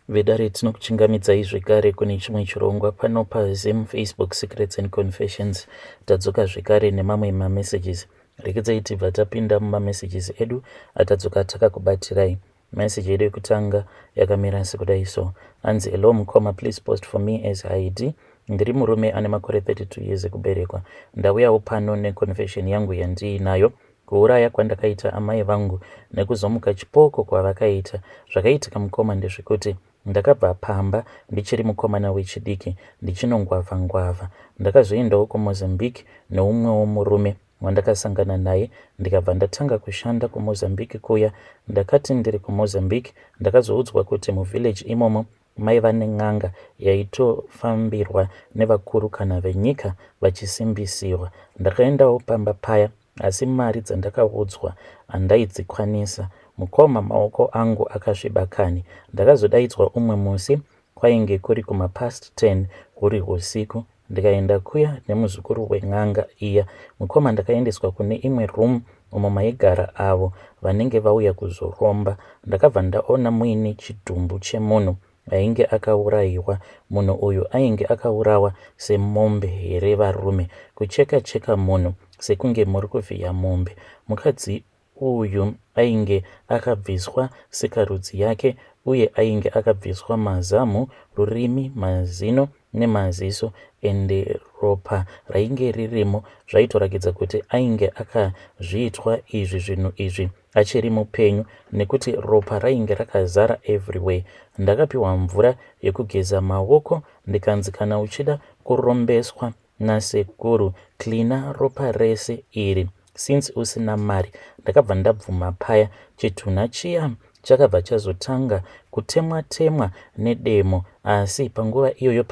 Vedare tinokuchingamidzai zvekare kune chimwe chirongwa pano paZim Facebook Secrets and Confessions. Tadzoka zvekare nemamwe mamessages. Rekedzai tibva tapinda mumamessages edu atadzoka takakubatirai. Message yedu yekutanga yakamira sekudai so. Anzi hello mukoma, please post for me as ID. Ndiri murume ane makore 32 years ekuberekwa. Ndauyawo pano neconfession yangu yandiinayo. Kuuraya kwandakaita amai vangu nekuzomuka chipoko kwavakaita zvakaitika mukoma ndezvekuti ndakabva pamba ndichiri mukomana wechidiki ndichinongwavha-ngwavha. Ndakazoendawo kuMozambique neumwewo murume wandakasangana naye ndikabva ndatanga kushanda kuMozambique kuya. Ndakati ndiri kuMozambique ndakazoudzwa kuti muvhillage imomo maiva nen'anga yaitofambirwa nevakuru kana venyika vachisimbisiwa. Ndakaendawo pamba paya, asi mari dzandakaudzwa handaidzikwanisa. Mukoma maoko angu akasviba kani. Ndakazodaidzwa umwe musi, kwainge kuri kumapast 10 huri usiku. Ndikaenda kuya nemuzukuru wen'anga iya. Mukoma ndakaendeswa kune imwe room umo maigara avo vanenge vauya kuzoromba. Ndakabva ndaona muine chidhumbu chemunhu ainge akaurayiwa. Munhu uyu ainge akaurawa semombe here varume, kucheka-cheka munhu sekunge muri kuvhiya mombe. Mukadzi uyu ainge akabviswa sikarudzi yake uye ainge akabviswa mazamu, rurimi, mazino nemaziso, ende ropa rainge ririmo zvaitorakidza kuti ainge akazviitwa izvi zvinhu izvi achiri mupenyu, nekuti ropa rainge rakazara everywhere. Ndakapiwa mvura yekugeza maoko ndikanzi kana uchida kurombeswa nasekuru klina ropa rese iri since usina mari. Ndakabva ndabvuma paya. Chitunha chiya chakabva chazotanga kutemwa-temwa nedemo, asi panguva iyoyo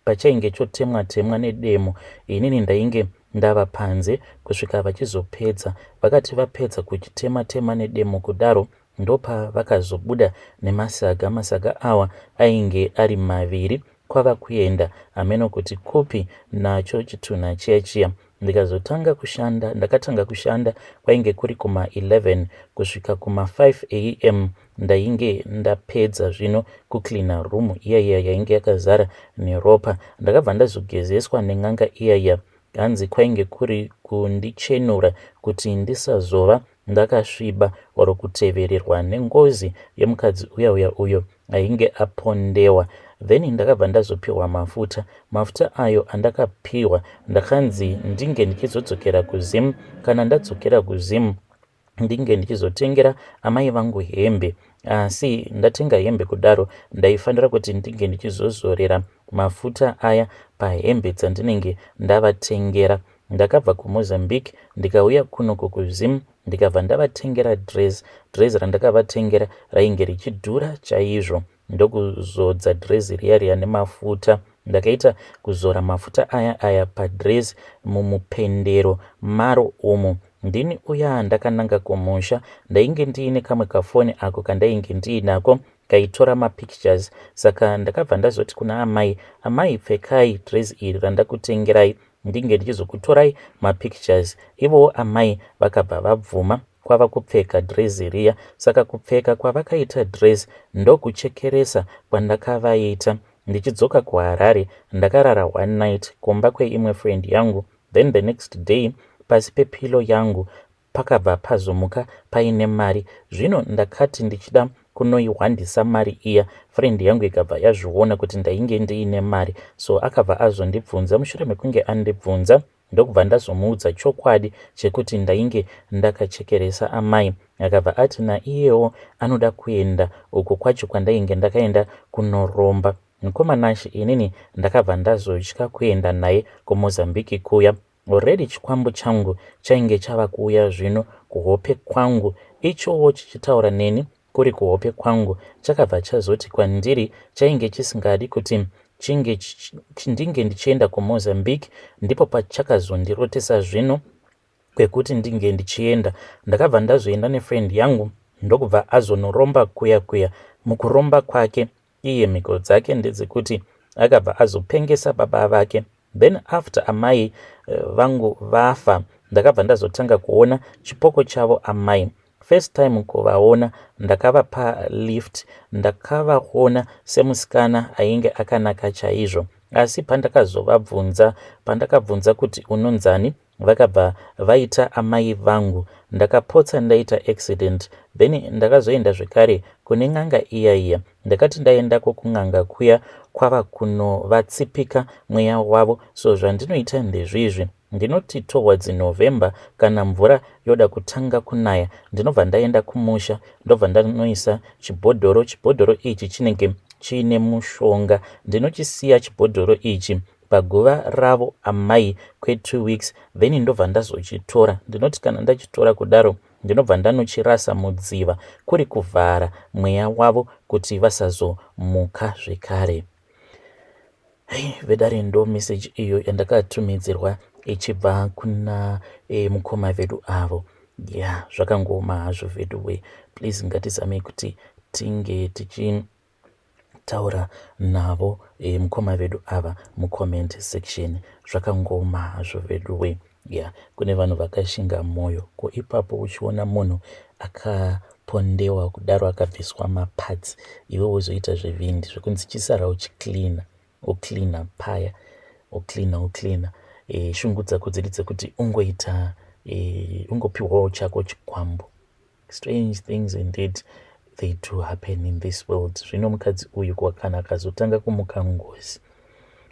pachainge chotemwa-temwa nedemo, inini ndainge ndava panze kusvika vachizopedza. Vakati vapedza kuchitema-tema nedemo kudaro, ndopa vakazobuda nemasaga. Masaga awa ainge ari maviri kwava kuenda ameno kuti kupi nacho chitunha chiya. Ndakatanga kushanda kwainge kuri kuma 11 kusvika kuma 5 am. Ndainge ndapedza zvino kuklina room iyaya yainge yakazara neropa. Ndakabva ndazogezeswa nen'anga iyaya. Hanzi kwainge kuri kundichenura kuti ndisazova ndakasviba oro kutevererwa nengozi yemukadzi uyo ainge apondewa. Then ndakabva ndazopiwa mafuta ayo andakapiwa. Ndakanzi ndinge ndichizodzokera kuZim. Kana ndadzokera kuZim ndinge ndichizotengera amai vangu hembe, asi ndatenga hembe kudaro ndaifanira kuti ndinge ndichizozorera mafuta aya pahembe dzandinenge ndavatengera. Ndakabva kuMozambique ndikauya kunoku kuZim ndikabva ndavatengera dress randakavatengera rainge richidhura chaizvo. Ndokuzodza dress riya nemafuta. Ndakaita kuzora mafuta aya padress mumupendero maro umo. Ndini uya ndakananga kumusha. Ndainge ndiine kamwe kafoni ako kandainge ndiinako kaitora mapictures. Saka ndakabva ndazoti kuna amai pfekai dress iri randakutengerai ndinge ndichizokutorai mapictures. Ivowo amai vakabva vabvuma kwava kupfeka dress riya. Saka kupfeka kwavakaita dress ndokuchekeresa kwandakavaita. Ndichidzoka kuHarare ndakarara one night kumba kweimwe friend yangu. Then the next day pasi pepilo yangu pakabva pazomuka paine mari. Zvino ndakati ndichida kunoihwandisa mari iya. Friend yangu ikabva yazviona kuti ndainge ndiine mari, so akabva azondibvunza. Mushure mekunge andibvunza ndokubva ndazomuudza chokwadi chekuti ndainge ndakachekeresa amai. Akabva ati naiyewo anoda kuenda uko kwacho kwandainge ndakaenda kunoromba. Mukomanashi inini ndakabva ndazotya kuenda naye kuMozambique kuya. Already chikwambo changu chainge chava kuuya zvino kuhope kwangu, ichowo chichitaura neni kuri kuhope kwangu. Chakabva chazoti kwandiri chainge chisingadi kuti ndinge ndichienda kuMozambique. Ndipo pachakazondirotesa zvino kwekuti ndinge ndichienda. Ndakabva ndazoenda nefriend yangu ndokubva azonoromba kuya. Mukuromba kwake iye mhiko dzake ndedzekuti akabva azopengesa baba vake. Then after amai vangu vafa ndakabva ndazotanga kuona chipoko chavo amai. first time kuvaona ndakavapa lift, ndakavaona semusikana ainge akanaka chaizvo, asi pandakabvunza kuti unonzani, vakabva vaita amai vangu. Ndakapotsa ndaita accident, then ndakazoenda zvekare kune n'anga iya. Ndakati ndaendako kun'anga kuya kwava kunovatsipika mweya wavo. So zvandinoita ndezvizvi, ndinoti towards November kana mvura yoda kutanga kunaya, ndinobva ndaenda kumusha, ndobva ndanoisa chibhodhoro ichi chinenge chiine mushonga. Ndinochisiya chibhodhoro ichi paguva ravo amai kwe2 weeks, then ndobva ndazochitora. Ndinoti kana ndachitora kudaro, ndinobva ndanochirasa mudziva, kuri kuvhara mweya wavo kuti vasazomuka zvekare. Vedare ndo message iyo yandakatumidzirwa ichibva kuna mukoma vedu avo. Zvakangoma hazvo vedu we, please ngatizame kuti tinge tichitaura navo mukoma vedu ava mucomment section. Zvakangoma hazvo vedu we. Kune vanhu vakashinga mwoyo ko ipapo uchiona munhu akapondewa kudaro akabviswa maparts, iwe wozoita zvevindi zvekunzi chisara uklina paya uklina shungu dzako dziri dzekuti ungoita ungopiwawo chako chikwambo. Strange things indeed they do happen in this world. Zvino mukadzi uyu kana akazotanga kumuka ngozi,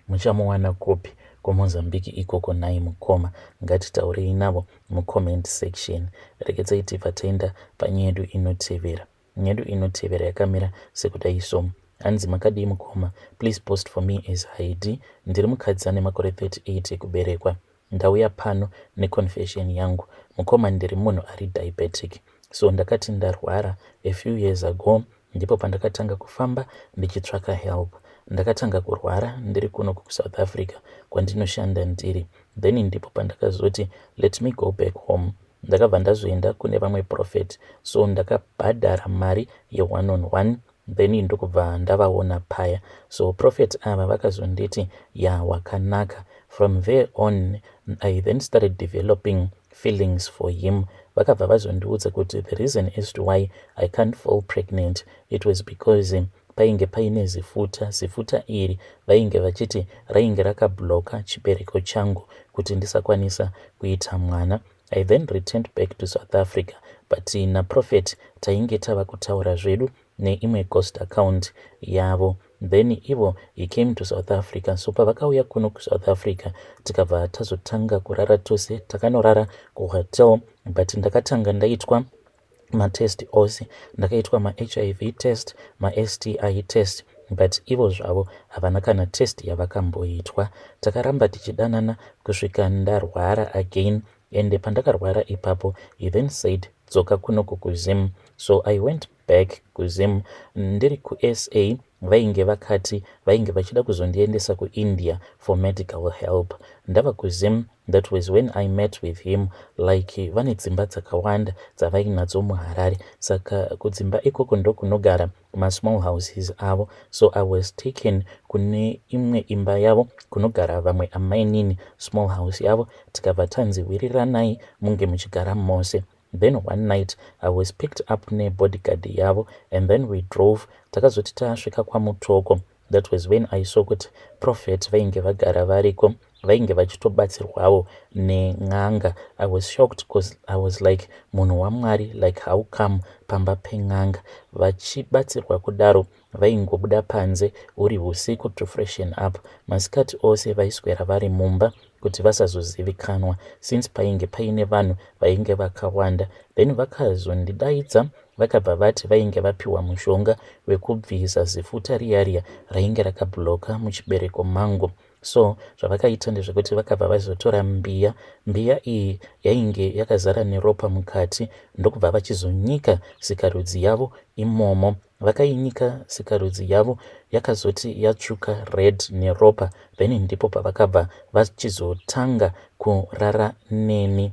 muchamuwana kopi kuMozambique ikoko naye mukoma? Ngatitaurei navo mucomment section. Rekedzai tibva taenda panyaya yedu inotevera. Nyaya yedu inotevera yakamira sekudai so: hanzi makadii mukoma, please post for me as Heidi. Ndiri mukadzi ane makore 38 ekuberekwa. Ndauya pano neconfession yangu. Mukoma, ndiri munhu ari diabetic, so ndakati ndarwara a few years ago, ndipo pandakatanga kufamba ndichitsvaka help. Ndakatanga kurwara ndiri kuno kuSouth Africa kwandinoshanda ndiri, then ndipo pandakazoti let me go back home. Ndakabva ndazoenda kune vamwe prophet, so ndakabhadhara mari ye1-on-1, then ndokubva ndavaona paya. So prophet ava vakazonditi wakanaka. From there on I then started developing feelings for him. Vakabva vazondiudza kuti the reason as to why I can't fall pregnant, it was because painge paine zifuta iri vainge vachiti rainge rakabloka chibereko changu kuti ndisakwanisa kuita mwana. I then returned back to South Africa, but na prophet tainge tava kutaura zvedu neimwe ghost account yavo. Then ivo he came to South Africa, so pavakauya kuno kuSouth Africa tikabva tazotanga kurara tose. Takanorara kuhotel, but ndakatanga ndaitwa matest ose. Ndakaitwa maHIV test, maSTI test, but ivo zvavo havana kana test yavakamboitwa. Takaramba tichidanana kusvika ndarwara again, ende pandakarwara ipapo he then said dzoka kuno kuZim. So I went back kuZim. Ndiri kuSA vainge vakati vainge vachida kuzondiendesa kuIndia for medical help. Ndava kuZim, that was when I met with him. Like vane dzimba dzakawanda dzavainadzo muHarare, saka kudzimba ikoko ndokunogara small houses avo. So I was taken kune imwe imba yavo kunogara vamwe amainini, small house yavo. Tikabva tanzi wiriranai munge muchigara mose. Then one night I was picked up ne bodyguard yavo, and then we drove. Takazoti tasvika kwaMutoko. That was when I saw kuti prophet vainge vagara variko, vainge vachitobatsirwawo nen'anga. I was shocked because I was like, munhu waMwari, like how come pamba pen'anga vachibatsirwa kudaro? Vaingobuda panze uri usiku to freshen up. Masikati ose vaiswera vari mumba kuti vasazozivikanwa, since painge paine vanhu vainge vakawanda. Then vakazondidaidza vakabva vati vainge vapiwa mushonga wekubvisa zifuta riya rainge rakabloka muchibereko mangu. So zvavakaita ndezvekuti vakabva vazotora mbiya iyi yainge yakazara neropa mukati, ndokubva vachizonyika sikarudzi yavo imomo. Vakainyika sikarudzi yavo yakazoti yatsvuka red neropa, then ndipo pavakabva vachizotanga kurara neni.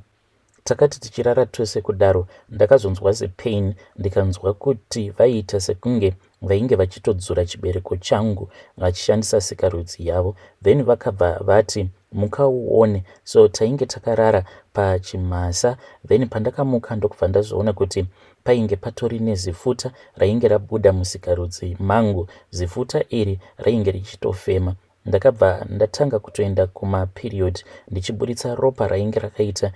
Takati tichirara tose kudaro, ndakazonzwa zepain, ndikanzwa kuti vaita sekunge vainge vachitodzura chibereko changu vachishandisa sikarudzi yavo. Then vakabva vati mukauone. So tainge takarara pachimhasa, then pandakamuka ndokubva ndazoona kuti painge patori nezifuta rainge rabuda musikarudzi mangu. Zifuta iri rainge richitofema. Ndakabva ndatanga kutoenda kumaperiod ndichiburitsa ropa rainge rakaita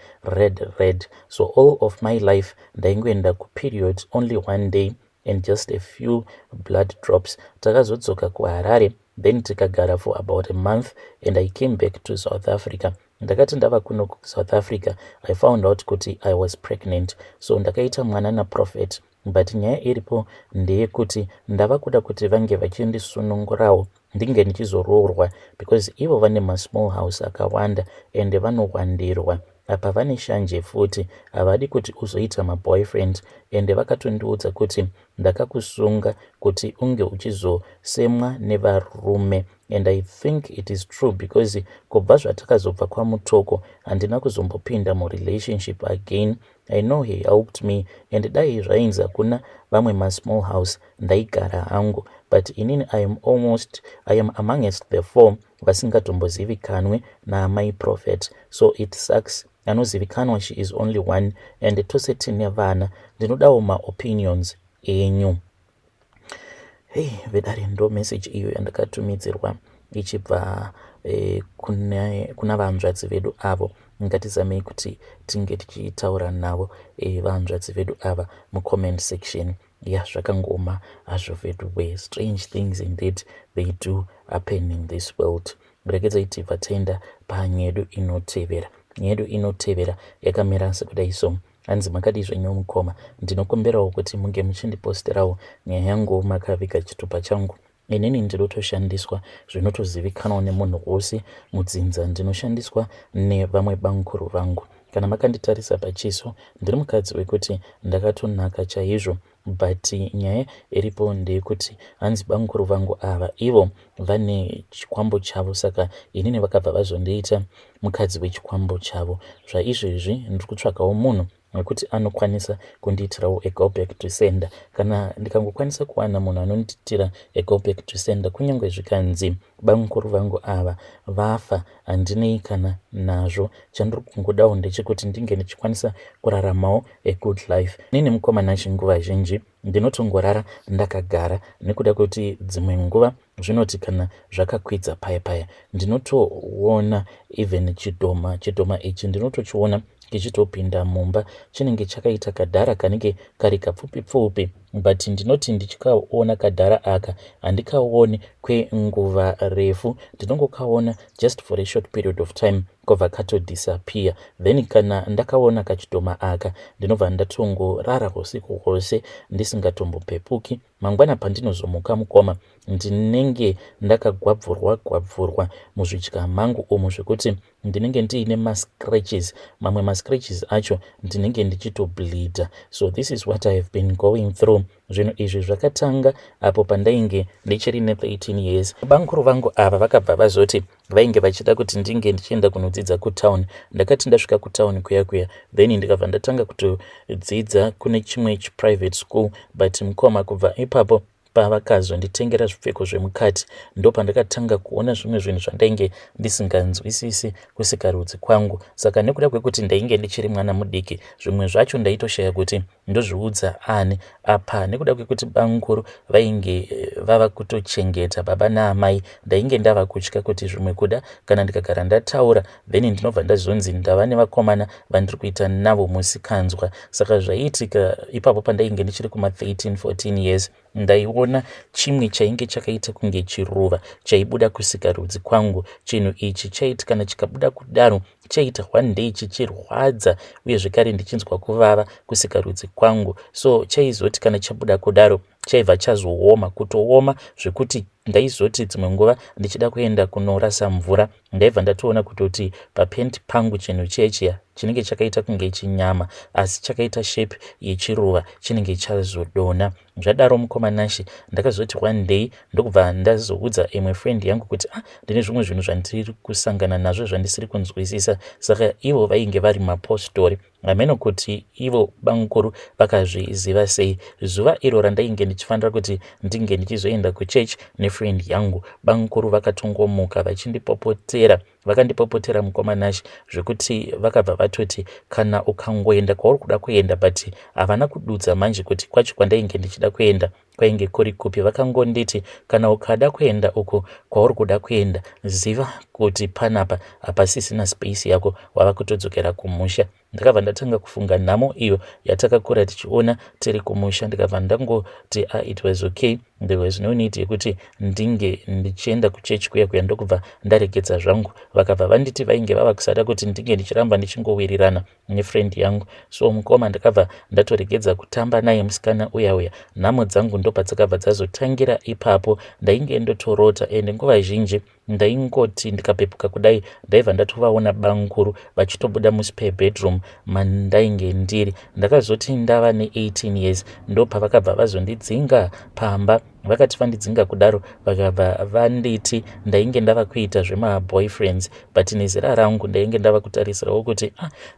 red. So all of my life ndaingoenda kuperiod only one day and just a few blood drops. Takazodzoka kuHarare, then tikagara for about a month and I came back to South Africa. Ndakati ndava kuno kuSouth Africa, I found out kuti I was pregnant. So ndakaita mwana naProphet, but nyaya iripo ndeyekuti ndava kuda kuti vange vachindisununguраwo ndinge ndichizoroorwa, because ivo vane masmall house akawanda and vanowandirwa. Apa vane shanje futi, havadi kuti uzoita maboyfriend, and vakatondiudza kuti ndakakusunga kuti unge uchizosemwa nevarume. And I think it is true, because kubva zvatakazobva kwaMutoko handina kuzombopinda murelationship again. I know he helped me, and dai zvainzi hakuna vamwe masmall house ndaigara hangu, but inini I am amongst the 4 vasingatombozivikanwe naamai Prophet. So it sucks. Anozivikanwa she is only 1, and tose tine vana. Ndinodawo maopinions enyu. Hey, vedare ndo message iyo yandakatumidzirwa ichibva kuna vahanzvadzi vedu avo. Ngatizamei kuti tinge tichitaura navo vahanzvadzi vedu ava mucomment section. Zvakangoma hazvo vedu we. Strange things indeed they do happen in this world. Regeredzai tibva taenda panyedu inotevera. Nyedu inotevera yakamira sekudai so. Hanzi makadi zvenyu mukoma, ndinokumberawo kuti munge muchindiposterawo nyaya yangu makaviga chitupa changu. Inini ndinotoshandiswa zvinotozivikanwa nemunhu wose mudzinza. Ndinoshandiswa nevamwe banguru vangu. Kana makanditarisa pachiso, ndiri mukadzi wekuti ndakatonaka chaizvo, but nyaya iripo ndeyekuti hanzi banguru vangu ava ivo vane chikwambo chavo, saka inini vakabva vazondiita mukadzi wechikwambo chavo. Zvaizvezvi ndiri kutsvakawo munhu wekuti anokwanisa kundiitirawo go back to sender. Kana ndikangokwanisa kuwana munhu anondiitira go back to sender, kunyange zvikanzi banguru vangu ava vafa, handinei kana nazvo. Chandiri kungodawo ndechekuti ndinge ndichikwanisa kuraramawo a good life. Nini mukomana chinguva zhinji ndinotongorara ndakagara, nekuda kuti dzimwe nguva zvinoti kana zvakakwidza paya ndinotoona even chidhoma ichi ndinotochiona kichitopinda mumba. Chinenge chakaita kadhara kanenge kari kapfupi, but ndinoti ndichikaona kadhara aka handikaoni kwenguva refu, ndinongokaona just for a short period of time kobva katodisappear. Then kana ndakaona kachidhoma aka ndinobva ndatongorara usiku hwose ndisingatombopepuki. Mangwana pandinozomuka mukoma ndinenge ndakagwabvurwa muzvidya mangu umu, zvekuti ndinenge ndiine mascratches. Mamwe mascratches acho ndinenge ndichitobleeda. So this is what I have been going through. Zvinhu izvi zvakatanga apo pandainge ndichiri ne13 years. Banguru vangu ava vakabva vazoti vainge vachida kuti ndinge ndichienda kunodzidza kutown. Ndakati ndasvika kutown kuya, then ndikabva ndatanga kutodzidza kune chimwe private school, but mukoma kubva ipapo pavakazonditengera zvipfeko zvemukati ndo pandakatanga kuona zvimwe zvinhu zvandainge ndisinganzwisisi kusikarudzi kwangu. Saka nekuda kwekuti ndainge ndichiri mwana mudiki, zvimwe zvacho ndaitoshaya kuti ndozviudza ani apa. Nekuda kwekuti banguru vainge vava kutochengeta baba naamai, ndainge ndava kutya kuti zvimwe kuda kana ndikagara ndataura then ndinobva ndazonzi ndava nevakomana vandiri kuita navo musikanzwa. Saka zvaiitika ipapo pandainge ndichiri kuma 13-14 years, ndaiona chimwe chainge chakaita kunge chiruva chaibuda kusikarudzi kwangu. Chinhu ichi chaiti kana chikabuda kudaro chaita one day chichirwadza, uye zvekare ndichinzwa kuvava kusikarudzi kwangu. So chaizoti kana chabuda kudaro chaibva chazooma, kutooma zvekuti ndaizoti dzimwe nguva ndichida kuenda kunorasa mvura ndaibva ndatoona kutoti papenti pangu chinhu chechiya chinenge chakaita kunge chinyama asi chakaita shape yechiruva chinenge chazodona. Zvadaro mukomanashi ndakazoti one day ndokubva ndazoudza imwe friend yangu kuti ndine zvimwe zvinhu zvandiri kusangana nazvo zvandisiri kunzwisisa. Saka ivo vainge vari mapostori, ameno kuti ivo banguru vakazviziva sei. Zuva iro randainge ndichifanira kuti ndinge ndichizoenda kuchechi nefriend yangu, banguru vakatongomuka vachindipopotera vakandipopotera mukomanashi zvekuti vakabva vatoti kana ukangoenda kwauri kuda kuenda but havana kududza manje kuti kwacho kwandainge ndichida kuenda kwainge kuri kupi. Vakangonditi kana ukada kuenda uko kwauri kuda kuenda, ziva kuti panapa hapasisina space yako, wava kutodzokera kumusha. Ndakabva ndatanga kufunga nhamo iyo yatakakura tichiona tiri kumusha. Ndikabva ndangoti it was okay, there was no need yekuti ndinge ndichienda kuchechi kuya ndokubva ndaregedza zvangu. Vakabva vanditi vainge vava kusada kuti ndinge ndichiramba ndichingowirirana nefriend yangu. So mukoma ndakabva ndatoregedza kutamba naye musikana uya. Nhamo dzangu ndopadzakabva dzazotangira ipapo. Ndainge ndotorota ende nguva zhinji ndaingoti ndikapepuka kudai ndaibva ndatovaona banguru vachitobuda bedroom mandainge ndiri. Ndakazoti ndava ne18 years ndopavakabva vazondidzinga pamba. Vakati vandidzinga kudaro vakabva vanditi ndainge ndava kuita zvemaboyfriends, but nezera rangu ndainge ndava kutarisirawo kuti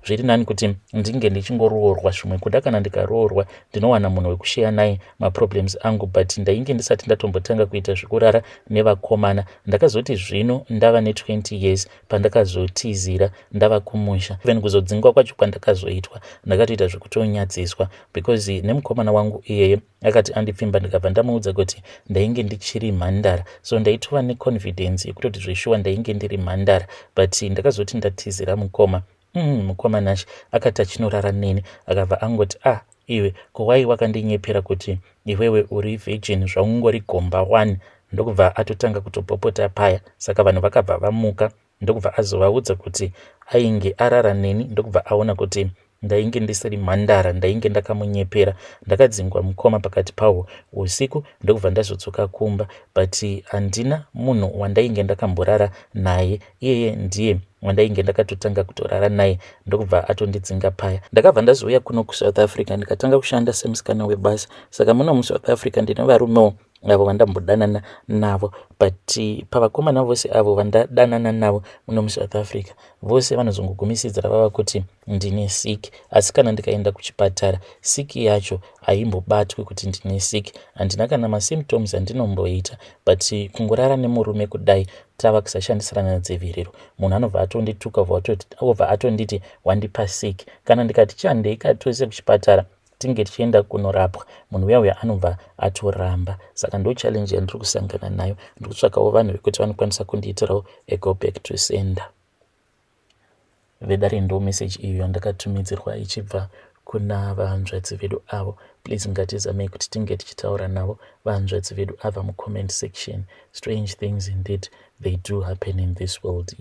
zviri nani kuti ndinge ndichingoroorwa. Zvimwe kuda kana ndikaroorwa ndinowana munhu wekusheya naye maproblems angu, but ndainge ndisati ndatombotanga kuita zvekurara nevakomana. Ndakazoti zvino ndava ne20 years pandakazotizira ndava kumusha. Even kuzodzingwa kwacho kwandakazoitwa ndakatoita zvekutonyadziswa because nemukomana wangu iyeye akati andipfimba. Ndikabva ndamuudza kuti ndainge ndichiri mhandara, so ndaitova neconfidence yekutoti zveshuwa ndainge ndiri mhandara, but ndakazoti ndatizira mukoma nashi akati achinorara neni akabva angoti iwe kowai wakandinyepera kuti iwewe uri virgin zvaungori gomba 1. Ndokubva atotanga kutopopota paya. Saka vanhu vakabva vamuka ndokubva azovaudza kuti ainge arara neni. Ndokubva aona kuti ndainge ndisiri mhandara, ndainge ndakamunyepera. Ndakadzingwa mukoma pakati pawo usiku ndokubva ndazodzoka kumba, but handina munhu wandainge ndakamborara naye. Iyeye ndiye wandainge ndakatotanga kutorara naye ndokubva atondidzinga paya. Ndakabva ndazouya kuno kuSouth Africa ndikatanga kushanda semusikana webasi. Saka muno muSouth Africa ndine varumewo avo vandambodanana navo, but pavakomana vose avo vandadanana navo muno muSouth Africa vose vanozongogumisira vava kuti ndine sick. Asi kana ndikaenda kuchipatara sick yacho haimbobatwi kuti ndine sick. Handina kana masymptoms andinomboita, but kungorara nemurume kudai tava kusashandisirana nedziviriro, munhu anobva atondituka obva atonditi wandipa sick. Kana ndikati chandei tose kuchipatara tinge tichienda kunorapwa, munhu uya anobva atoramba. Saka ndo challenge yandiri kusangana nayo. Ndiri kutsvakawo vanhu vekuti vanokwanisa kundiitirawo go back to sender. Vedare ndo message iyo yandakatumidzirwa ichibva kuna vahanzvadzi vedu avo. Please ngatizamei kuti tinge tichitaura navo vahanzvadzi vedu ava mucomment section. Strange things indeed they do happen in this world.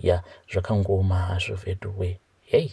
Zvakangoma hazvo vedu we. Hey.